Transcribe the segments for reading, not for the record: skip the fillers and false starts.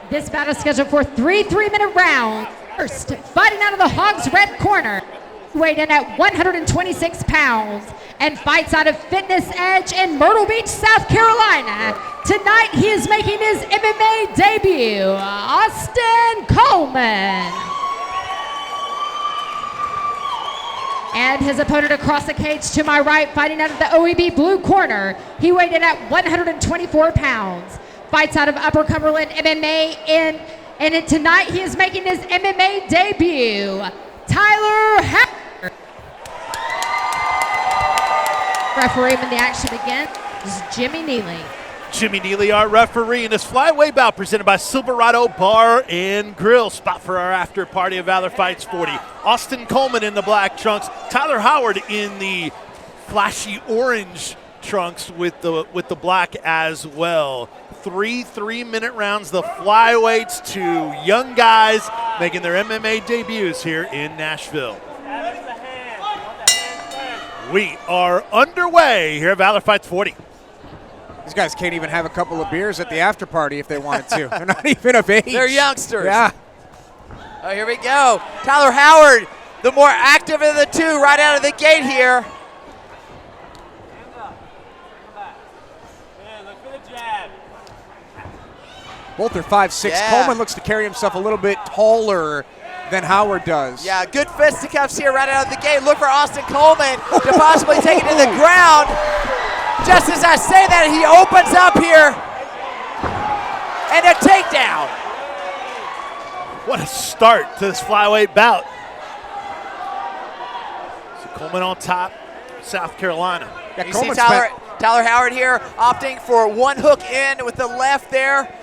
This battle is scheduled for 3 3-minute rounds. First, fighting out of the Hogs red corner, weighed in at 126 pounds, and fights out of Fitness Edge in Myrtle Beach, South Carolina. Tonight, he is making his MMA debut, Austin Coleman. And his opponent across the cage to my right, fighting out of the OEB blue corner, he weighed in at 124 pounds. Fights out of Upper Cumberland MMA, and tonight he is making his MMA debut, Tyler Howard. Referee when the action begins is Jimmy Neely. Jimmy Neely, our referee, in this flyweight bout presented by Silverado Bar and Grill. Spot for our after party of Valor Fights 40. Austin Coleman in the black trunks, Tyler Howard in the flashy orange trunks with the black as well. 3-3-minute rounds, the flyweights, two young guys making their MMA debuts here in Nashville. We are underway here at Valor Fights 40. These guys can't even have a couple of beers at the after party if they wanted to. They're not even of age. They're youngsters. Yeah. Oh, here we go. Tyler Howard, the more active of the two right out of the gate here. Both are 5'6". Yeah. Coleman looks to carry himself a little bit taller than Howard does. Yeah, good fisticuffs here right out of the gate. Look for Austin Coleman to possibly take it to the ground. Just as I say that, he opens up here. And a takedown. What a start to this flyweight bout. So Coleman on top, South Carolina. Yeah, You see Coleman Tyler Howard here opting for one hook in with the left there.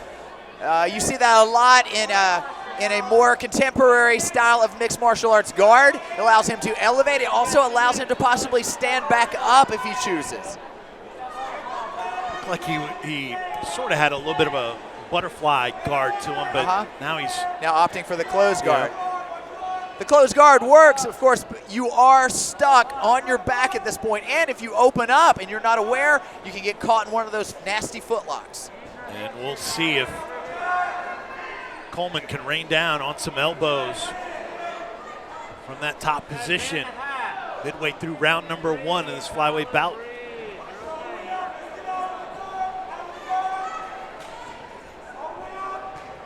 You see that a lot in a more contemporary style of mixed martial arts guard. It allows him to elevate. It also allows him to possibly stand back up if he chooses. Like he sort of had a little bit of a butterfly guard to him, but now he's opting for the closed guard. The closed guard works, of course, but you are stuck on your back at this point, and if you open up and you're not aware, you can get caught in one of those nasty footlocks. And we'll see if Coleman can rain down on some elbows from that top position midway through round number 1 in this flyweight bout.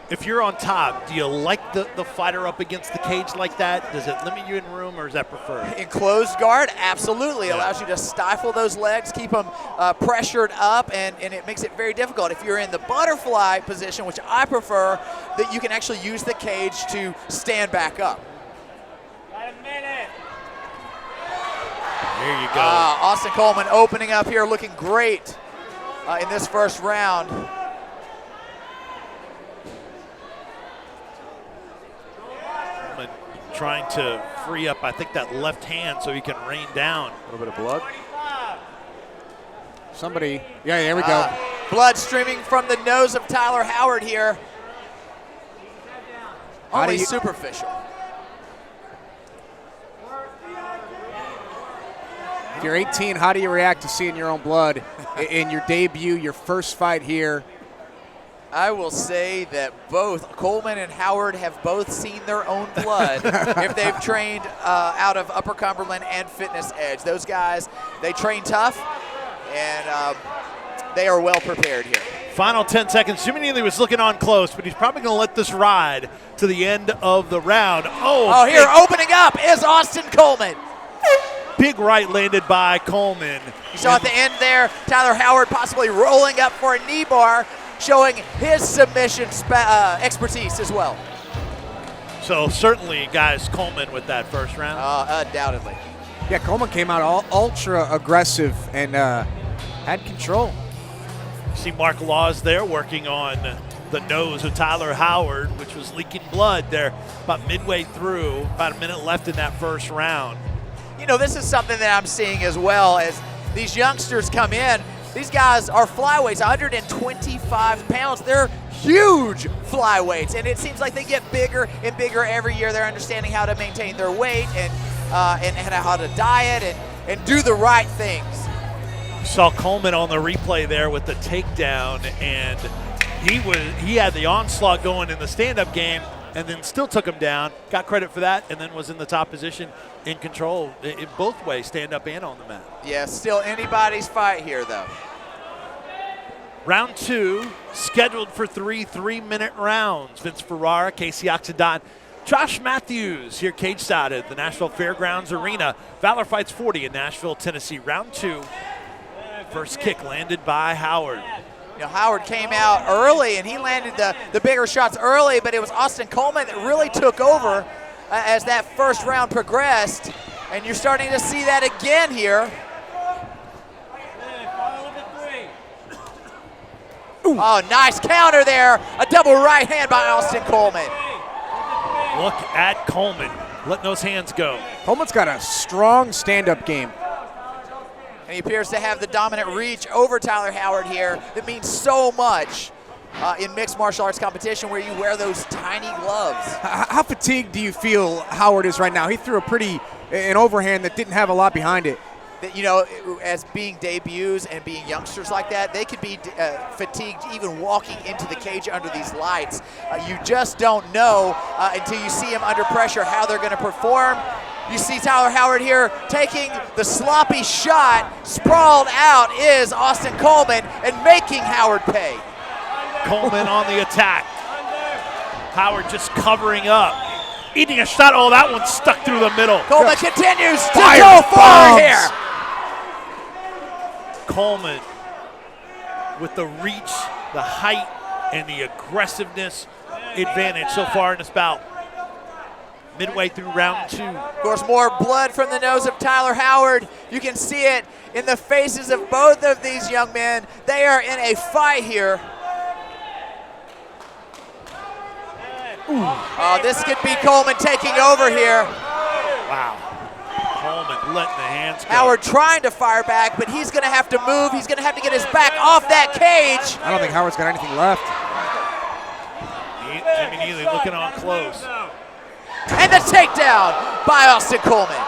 If you're on top, do you like the fighter up against the cage like that? Does it limit you in room, or is that preferred? In closed guard, absolutely. It allows you to stifle those legs, keep them pressured up, and it makes it very difficult. If you're in the butterfly position, which I prefer, that you can actually use the cage to stand back up. There you go. Austin Coleman opening up here, looking great in this first round. Trying to free up, I think, that left hand so he can rain down. A little bit of blood. Somebody, yeah, there we go. Blood streaming from the nose of Tyler Howard here. Only superficial. If you're 18, how do you react to seeing your own blood in your debut, your first fight here? I will say that both Coleman and Howard have both seen their own blood if they've trained out of Upper Cumberland and Fitness Edge. Those guys, they train tough, and they are well prepared here. Final 10 seconds. Jimmy Neely was looking on close, but he's probably going to let this ride to the end of the round. Oh, here opening up is Austin Coleman. Big right landed by Coleman. You saw at the end there, Tyler Howard possibly rolling up for a knee bar, showing his submission expertise as well. So certainly, guys, Coleman with that first round. Undoubtedly. Yeah, Coleman came out ultra aggressive and had control. See Mark Laws there working on the nose of Tyler Howard, which was leaking blood there about midway through, about a minute left in that first round. You know, this is something that I'm seeing as well as these youngsters come in. These guys are flyweights, 125 pounds. They're huge flyweights, and it seems like they get bigger and bigger every year. They're understanding how to maintain their weight and how to diet and do the right things. Saw Coleman on the replay there with the takedown, and He had the onslaught going in the stand-up game and then still took him down, got credit for that, and then was in the top position in control in both ways, stand-up and on the mat. Yeah, still anybody's fight here, though. Round 2, scheduled for 3 3-minute rounds. Vince Ferrara, Casey Oxidant, Josh Matthews here cage side at the Nashville Fairgrounds Arena. Valor Fights 40 in Nashville, Tennessee. Round 2, first kick landed by Howard. You know, Howard came out early and he landed the bigger shots early, but it was Austin Coleman that really took over as that first round progressed. And you're starting to see that again here. Oh, nice counter there. A double right hand by Austin Coleman. Look at Coleman letting those hands go. Coleman's got a strong stand-up game. And he appears to have the dominant reach over Tyler Howard here that means so much in mixed martial arts competition where you wear those tiny gloves. How fatigued do you feel Howard is right now? He threw an overhand that didn't have a lot behind it. That, you know, as being debuts and being youngsters like that, they could be fatigued even walking into the cage under these lights. You just don't know until you see them under pressure how they're going to perform. You see Tyler Howard here taking the sloppy shot. Sprawled out is Austin Coleman and making Howard pay. Coleman on the attack. Howard just covering up. Eating a shot. Oh, that one stuck through the middle. Coleman continues to go forward here. Coleman with the reach, the height, and the aggressiveness advantage so far in this bout. Midway through round 2. Of course, more blood from the nose of Tyler Howard. You can see it in the faces of both of these young men. They are in a fight here. Oh, this could be Coleman taking over here. Wow. Coleman letting the hands go. Howard trying to fire back, but he's going to have to move. He's going to have to get his back off that cage. I don't think Howard's got anything left. Jimmy Neely looking on close. And the takedown by Austin Coleman. And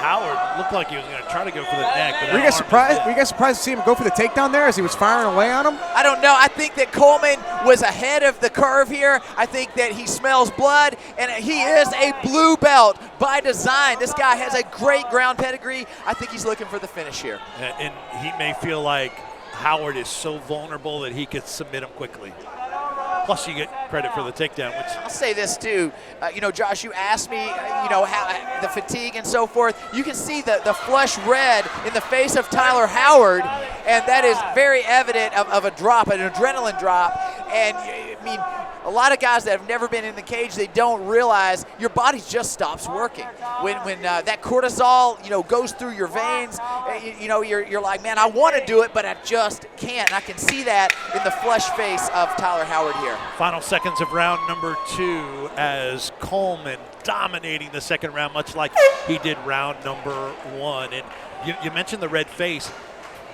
Howard looked like he was going to try to go for the neck. But Were you guys surprised to see him go for the takedown there as he was firing away on him? I don't know. I think that Coleman was ahead of the curve here. I think that he smells blood, and he is a blue belt by design. This guy has a great ground pedigree. I think he's looking for the finish here. And he may feel like Howard is so vulnerable that he could submit him quickly. Plus, you get credit for the takedown. Which I'll say this too, Josh, you asked me, how the fatigue and so forth. You can see the flush red in the face of Tyler Howard, and that is very evident of a drop, an adrenaline drop. And I mean, a lot of guys that have never been in the cage, they don't realize your body just stops working. When that cortisol, goes through your veins, you're like, man, I want to do it, but I just can't. And I can see that in the flush face of Tyler Howard here. final seconds of round number 2 as Coleman dominating the second round, much like he did round number 1. And you mentioned the red face.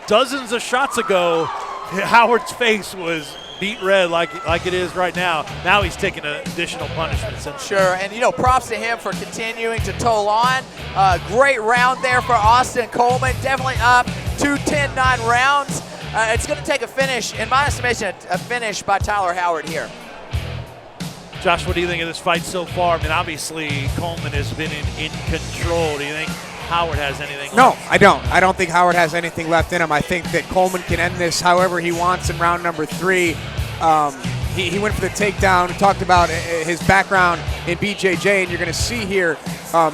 Dozens of shots ago, Howard's face was beat red like it is right now. Now he's taking additional punishments. Sure, and props to him for continuing to toll on. Great round there for Austin Coleman. Definitely up to 10-9 rounds. It's going to take a finish, in my estimation, a finish by Tyler Howard here. Josh, what do you think of this fight so far? I mean, obviously Coleman has been in control. Do you think Howard has anything No, left? I don't. I don't think Howard has anything left in him. I think that Coleman can end this however he wants in round number 3. He went for the takedown, talked about his background in BJJ, and you're going to see here,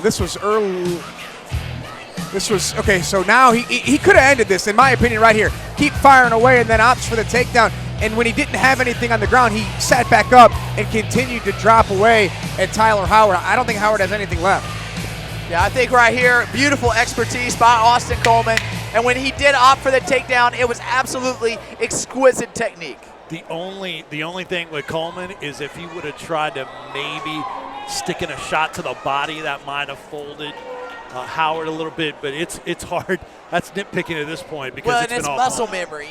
this was early. Okay, so now he could have ended this, in my opinion, right here. Keep firing away and then opts for the takedown. And when he didn't have anything on the ground, he sat back up and continued to drop away at Tyler Howard. I don't think Howard has anything left. Yeah, I think right here, beautiful expertise by Austin Coleman. And when he did opt for the takedown, it was absolutely exquisite technique. The only thing with Coleman is if he would have tried to maybe stick in a shot to the body, that might have folded Howard a little bit, but it's hard. That's nitpicking at this point because it's all muscle gone. memory.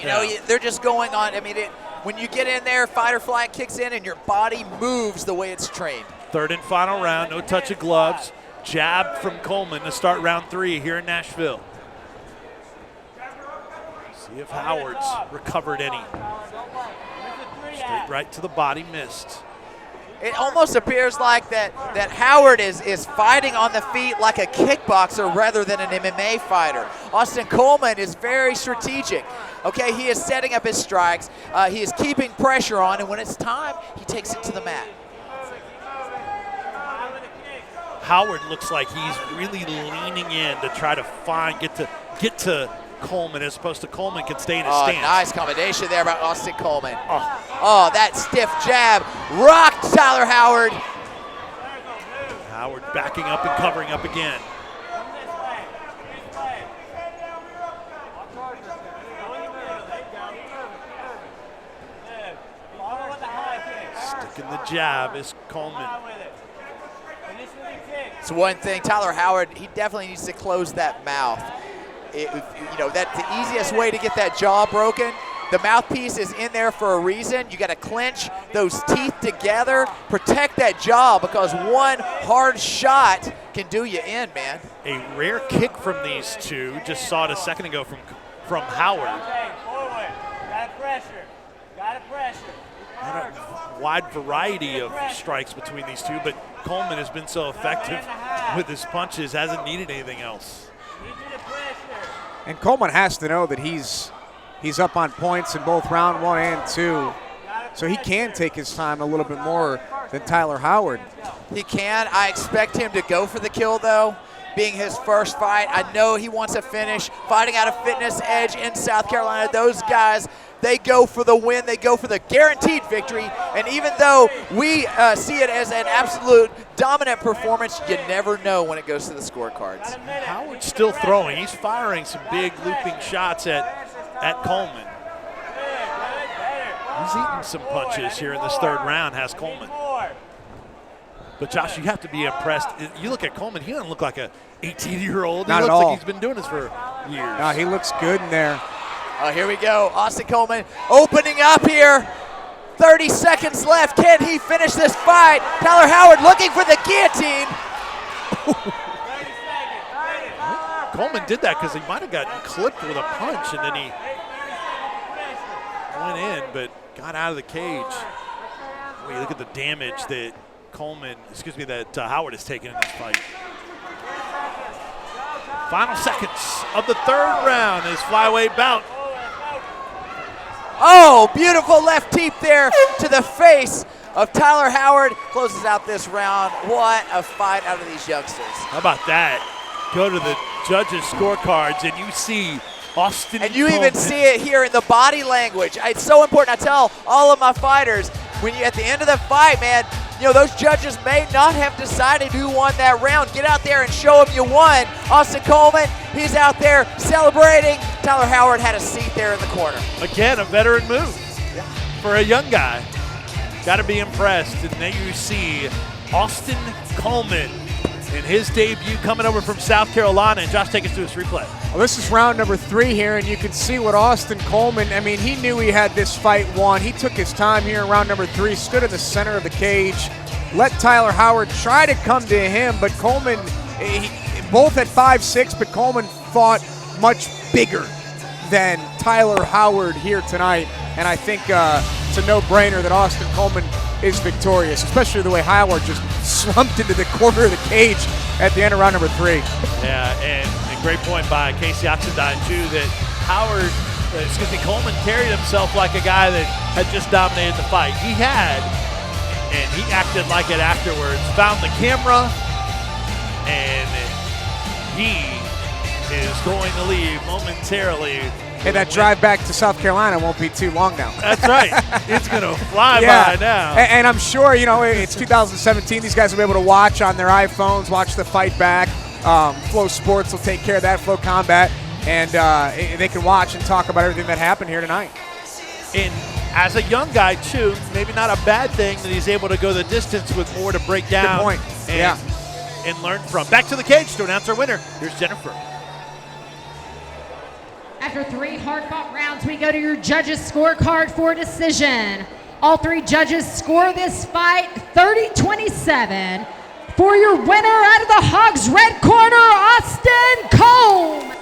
They're just going on. I mean, when you get in there, fight or flight kicks in, and your body moves the way it's trained. Third and final round, no touch of gloves. Jab from Coleman to start round 3 here in Nashville. See if Howard's recovered any. Straight right to the body, missed. It almost appears like that Howard is fighting on the feet like a kickboxer rather than an MMA fighter. Austin Coleman is very strategic. Okay, he is setting up his strikes. He is keeping pressure on, and when it's time, he takes it to the mat. Howard looks like he's really leaning in to try to get to Coleman, as opposed to Coleman can stay in his stance. Nice combination there by Austin Coleman. Oh, that stiff jab rocked Tyler Howard. Howard backing up and covering up again. Sticking the jab is Coleman. It's one thing, Tyler Howard, he definitely needs to close that mouth. That's the easiest way to get that jaw broken. The mouthpiece is in there for a reason. You got to clench those teeth together, protect that jaw, because one hard shot can do you in, man. A rare kick from these two. Just saw it a second ago from Howard. Not a wide variety of strikes between these two, but Coleman has been so effective with his punches, hasn't needed anything else. And Coleman has to know that he's up on points in both round 1 and 2, so he can take his time a little bit more than Tyler Howard. He can. I expect him to go for the kill, though, being his first fight. I know he wants a finish. Fighting out of Fitness Edge in South Carolina, those guys, they go for the win. They go for the guaranteed victory. And even though we see it as an absolute dominant performance, you never know when it goes to the scorecards. Howard's still throwing. He's firing some big looping shots at Coleman. He's eating some punches here in this third round, has Coleman. But Josh, you have to be impressed. You look at Coleman, he doesn't look like a 18-year-old. He looks like he's been doing this for years. No, he looks good in there. Oh, here we go. Austin Coleman opening up here. 30 seconds left. Can he finish this fight? Tyler Howard looking for the guillotine. Coleman did that because he might have gotten clipped with a punch, and then he went in, but got out of the cage. Boy, look at the damage that Howard has taken in this fight. Final seconds of the third round is flyweight bout. Oh, beautiful left teep there to the face of Tyler Howard. Closes out this round. What a fight out of these youngsters. How about that? Go to the judges' scorecards and you see Austin And you Coleman. even see it here in the body language. It's so important. I tell all of my fighters, when you at the end of the fight, man, those judges may not have decided who won that round. Get out there and show them you won. Austin Coleman, he's out there celebrating. Tyler Howard had a seat there in the corner. Again, a veteran move for a young guy. Got to be impressed. And then you see Austin Coleman in his debut coming over from South Carolina. And Josh, take us to his replay. Well, this is round number 3 here, and you can see what Austin Coleman, he knew he had this fight won. He took his time here in round number 3, stood in the center of the cage, let Tyler Howard try to come to him, but Coleman, both at 5'6", but Coleman fought much bigger than Tyler Howard here tonight, and I think it's a no-brainer that Austin Coleman is victorious, especially the way Howard just slumped into the corner of the cage at the end of round number 3. Yeah, and a great point by Casey Oxendine, too, that Coleman carried himself like a guy that had just dominated the fight. He had, and he acted like it afterwards, found the camera, and he is going to leave momentarily. And that drive back to South Carolina won't be too long now. That's right. It's going to fly by now. And I'm sure, it's 2017. These guys will be able to watch on their iPhones, watch the fight back. Flow Sports will take care of that, Flow Combat. And they can watch and talk about everything that happened here tonight. And as a young guy, too, maybe not a bad thing that he's able to go the distance with more to break down. Good point. And learn from. Back to the cage to announce our winner. Here's Jennifer. After 3 hard-fought rounds, we go to your judges' scorecard for decision. All 3 judges score this fight 30-27. For your winner out of the Hogs red corner, Austin Coleman.